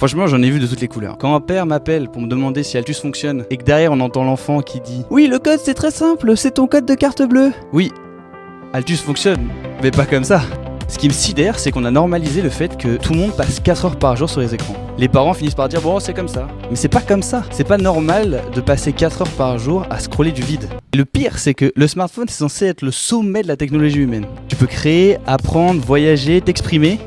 Franchement, j'en ai vu de toutes les couleurs. Quand un père m'appelle pour me demander si Altus fonctionne et que derrière on entend l'enfant qui dit « Oui, le code c'est très simple, c'est ton code de carte bleue ». Oui, Altus fonctionne, mais pas comme ça. Ce qui me sidère, c'est qu'on a normalisé le fait que tout le monde passe 4 heures par jour sur les écrans. Les parents finissent par dire « Bon, c'est comme ça ». Mais c'est pas comme ça. C'est pas normal de passer 4 heures par jour à scroller du vide. Et le pire, c'est que le smartphone c'est censé être le sommet de la technologie humaine. Tu peux créer, apprendre, voyager, t'exprimer,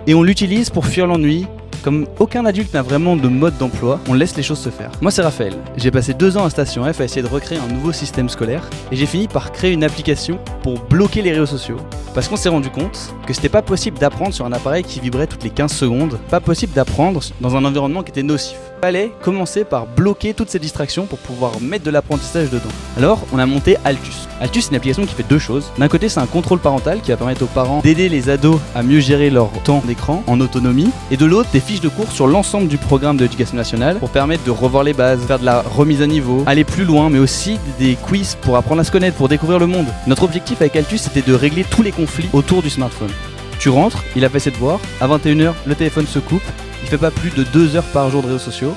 et on l'utilise pour fuir l'ennui. Comme aucun adulte n'a vraiment de mode d'emploi, on laisse les choses se faire. Moi c'est Raphaël, j'ai passé 2 ans à Station F à essayer de recréer un nouveau système scolaire et j'ai fini par créer une application pour bloquer les réseaux sociaux. Parce qu'on s'est rendu compte que c'était pas possible d'apprendre sur un appareil qui vibrait toutes les 15 secondes, pas possible d'apprendre dans un environnement qui était nocif. Il fallait commencer par bloquer toutes ces distractions pour pouvoir mettre de l'apprentissage dedans. Alors on a monté Altus. Altus c'est une application qui fait 2 choses. D'un côté c'est un contrôle parental qui va permettre aux parents d'aider les ados à mieux gérer leur temps d'écran en autonomie. Et de l'autre des fiches de cours sur l'ensemble du programme de l'éducation nationale pour permettre de revoir les bases, faire de la remise à niveau, aller plus loin, mais aussi des quiz pour apprendre à se connaître, pour découvrir le monde. Notre objectif avec Altus c'était de régler tous les conflits autour du smartphone. Tu rentres, il a fait ses devoirs, à 21h le téléphone se coupe, il fait pas plus de 2 heures par jour de réseaux sociaux,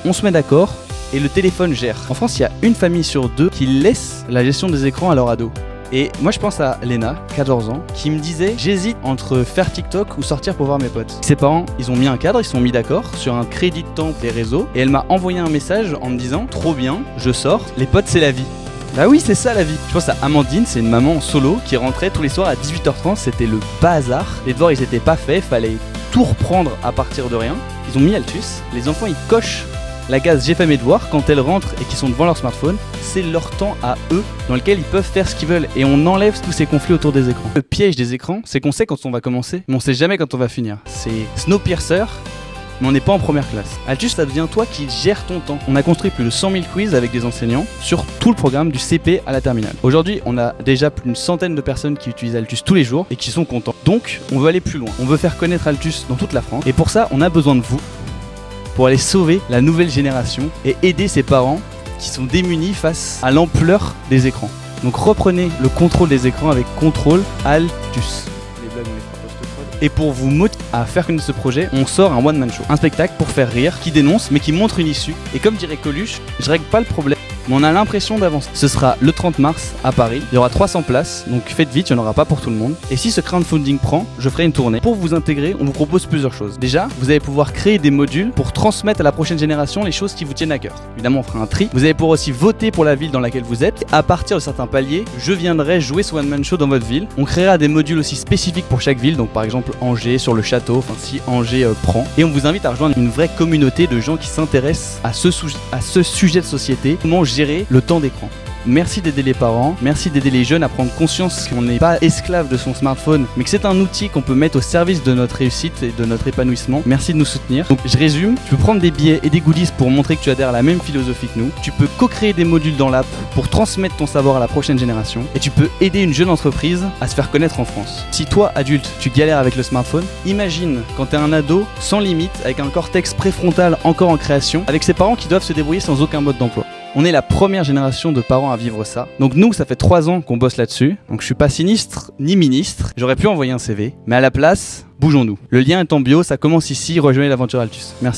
on se met d'accord et le téléphone gère. En France il y a une famille sur 2 qui laisse la gestion des écrans à leur ado. Et moi je pense à Léna, 14 ans, qui me disait j'hésite entre faire TikTok ou sortir pour voir mes potes. Ses parents, ils ont mis un cadre, ils se sont mis d'accord sur un crédit de temps des réseaux et elle m'a envoyé un message en me disant trop bien, je sors, les potes c'est la vie. Bah oui, c'est ça la vie. Je pense à Amandine, c'est une maman solo qui rentrait tous les soirs à 18h30, c'était le bazar. Les devoirs ils étaient pas faits, fallait tout reprendre à partir de rien. Ils ont mis Altus, les enfants ils cochent la case j'ai fait mes devoirs, quand elles rentrent et qu'ils sont devant leur smartphone, c'est leur temps à eux dans lequel ils peuvent faire ce qu'ils veulent et on enlève tous ces conflits autour des écrans. Le piège des écrans, c'est qu'on sait quand on va commencer, mais on sait jamais quand on va finir. C'est Snowpiercer, mais on n'est pas en première classe. Altus, ça devient toi qui gères ton temps. On a construit plus de 100 000 quiz avec des enseignants sur tout le programme du CP à la terminale. Aujourd'hui, on a déjà plus d'une centaine de personnes qui utilisent Altus tous les jours et qui sont contents. Donc, on veut aller plus loin. On veut faire connaître Altus dans toute la France et pour ça, on a besoin de vous pour aller sauver la nouvelle génération et aider ces parents qui sont démunis face à l'ampleur des écrans. Donc reprenez le contrôle des écrans avec Contrôle Altus. Les blagues, on les fera post-prod. Et pour vous motiver à faire connaître ce projet, on sort un one-man show. Un spectacle pour faire rire, qui dénonce mais qui montre une issue. Et comme dirait Coluche, je règle pas le problème, mais on a l'impression d'avancer. Ce sera le 30 mars à Paris, il y aura 300 places, donc faites vite, il n'y en aura pas pour tout le monde. Et si ce crowdfunding prend, je ferai une tournée. Pour vous intégrer, on vous propose plusieurs choses. Déjà, vous allez pouvoir créer des modules pour transmettre à la prochaine génération les choses qui vous tiennent à cœur. Évidemment, on fera un tri. Vous allez pouvoir aussi voter pour la ville dans laquelle vous êtes. À partir de certains paliers, je viendrai jouer ce one-man show dans votre ville. On créera des modules aussi spécifiques pour chaque ville, donc par exemple Angers, sur le château, enfin si Angers prend. Et on vous invite à rejoindre une vraie communauté de gens qui s'intéressent à ce sujet de société, comment gérer le temps d'écran. Merci d'aider les parents, merci d'aider les jeunes à prendre conscience qu'on n'est pas esclave de son smartphone, mais que c'est un outil qu'on peut mettre au service de notre réussite et de notre épanouissement. Merci de nous soutenir. Donc je résume, tu peux prendre des billets et des goodies pour montrer que tu adhères à la même philosophie que nous. Tu peux co-créer des modules dans l'app pour transmettre ton savoir à la prochaine génération. Et tu peux aider une jeune entreprise à se faire connaître en France. Si toi, adulte, tu galères avec le smartphone, imagine quand t'es un ado sans limite, avec un cortex préfrontal encore en création, avec ses parents qui doivent se débrouiller sans aucun mode d'emploi. On est la première génération de parents à vivre ça. Donc nous, ça fait 3 ans qu'on bosse là-dessus. Donc je suis pas sinistre ni ministre. J'aurais pu envoyer un CV. Mais à la place, bougeons-nous. Le lien est en bio, ça commence ici. Rejoignez l'aventure Altus. Merci.